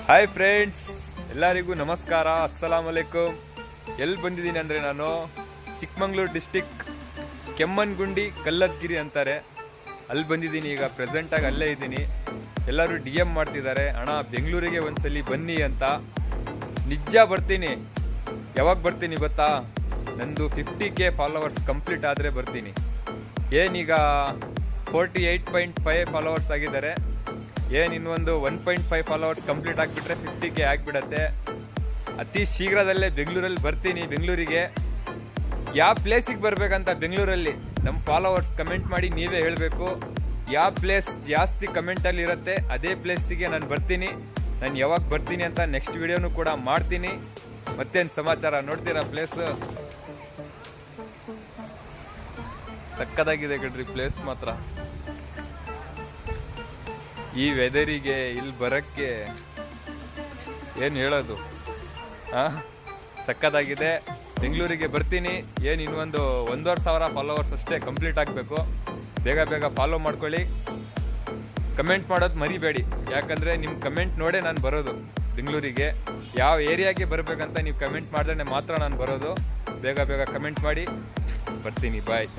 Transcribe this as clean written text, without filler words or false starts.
Hi friends, ಎಲ್ಲರಿಗೂ ನಮಸ್ಕಾರ, ಅಸ್ಸಲಾಂ ಅಲೈಕುಮ್. ಎಲ್ಲಿ ಬಂದಿದ್ದೀನಿ ಅಂದರೆ ನಾನು ಚಿಕ್ಕಮಂಗ್ಳೂರು ಡಿಸ್ಟಿಕ್ ಕೆಮ್ಮನ್ಗುಂಡಿ ಕಲ್ಲತ್ಗಿರಿ ಅಂತಾರೆ, ಅಲ್ಲಿ ಬಂದಿದ್ದೀನಿ. ಈಗ ಪ್ರೆಸೆಂಟಾಗಿ ಅಲ್ಲೇ ಇದ್ದೀನಿ. ಎಲ್ಲರೂ DM ಮಾಡ್ತಿದ್ದಾರೆ, ಅಣ್ಣ ಬೆಂಗಳೂರಿಗೆ ಒಂದ್ಸಲಿ ಬನ್ನಿ ಅಂತ. ನಿಜ ಬರ್ತೀನಿ. ಯಾವಾಗ ಬರ್ತೀನಿ ಗೊತ್ತಾ? ನಂದು 50K ಫಾಲೋವರ್ಸ್ ಕಂಪ್ಲೀಟ್ ಆದರೆ ಬರ್ತೀನಿ. ಏನೀಗ 48.5 ಫಾಲೋವರ್ಸ್ ಆಗಿದ್ದಾರೆ. ಇನ್ನೊಂದು 1.5 ಫಾಲೋವರ್ಸ್ ಕಂಪ್ಲೀಟ್ ಆಗಿಬಿಟ್ರೆ 50K ಆಗಿಬಿಡತ್ತೆ. ಅತಿ ಶೀಘ್ರದಲ್ಲೇ ಬೆಂಗಳೂರಲ್ಲಿ ಬರ್ತೀನಿ. ಬೆಂಗಳೂರಿಗೆ ಯಾವ ಪ್ಲೇಸಿಗೆ ಬರಬೇಕಂತ ಬೆಂಗಳೂರಲ್ಲಿ ನಮ್ಮ ಫಾಲೋವರ್ಸ್ ಕಮೆಂಟ್ ಮಾಡಿ ನೀವೇ ಹೇಳಬೇಕು. ಯಾವ ಪ್ಲೇಸ್ ಜಾಸ್ತಿ ಕಮೆಂಟಲ್ಲಿ ಇರುತ್ತೆ ಅದೇ ಪ್ಲೇಸಿಗೆ ನಾನು ಬರ್ತೀನಿ. ನಾನು ಯಾವಾಗ ಬರ್ತೀನಿ ಅಂತ ನೆಕ್ಸ್ಟ್ ವಿಡಿಯೋನು ಕೂಡ ಮಾಡ್ತೀನಿ. ಮತ್ತೇನು ಸಮಾಚಾರ ನೋಡ್ತೀರಾ? ಪ್ಲೇಸು ಸಕ್ಕದಾಗಿದೆ ಕಣ್ರಿ, ಪ್ಲೇಸ್ ಮಾತ್ರ. ಈ ವೆದರಿಗೆ ಇಲ್ಲಿ ಬರೋಕ್ಕೆ ಏನು ಹೇಳೋದು, ಸಕ್ಕದಾಗಿದೆ. ಬೆಂಗಳೂರಿಗೆ ಬರ್ತೀನಿ. ಇನ್ನೊಂದು 1,500 ಫಾಲೋವರ್ಸ್ ಅಷ್ಟೇ ಕಂಪ್ಲೀಟ್ ಆಗಬೇಕು. ಬೇಗ ಬೇಗ ಫಾಲೋ ಮಾಡ್ಕೊಳ್ಳಿ. ಕಮೆಂಟ್ ಮಾಡೋದು ಮರಿಬೇಡಿ, ಯಾಕಂದರೆ ನಿಮ್ಮ ಕಮೆಂಟ್ ನೋಡೇ ನಾನು ಬರೋದು ಬೆಂಗಳೂರಿಗೆ. ಯಾವ ಏರಿಯಾಗೆ ಬರಬೇಕಂತ ನೀವು ಕಮೆಂಟ್ ಮಾಡಿದ್ರೆ ಮಾತ್ರ ನಾನು ಬರೋದು. ಬೇಗ ಬೇಗ ಕಮೆಂಟ್ ಮಾಡಿ. ಬರ್ತೀನಿ. ಬಾಯ್.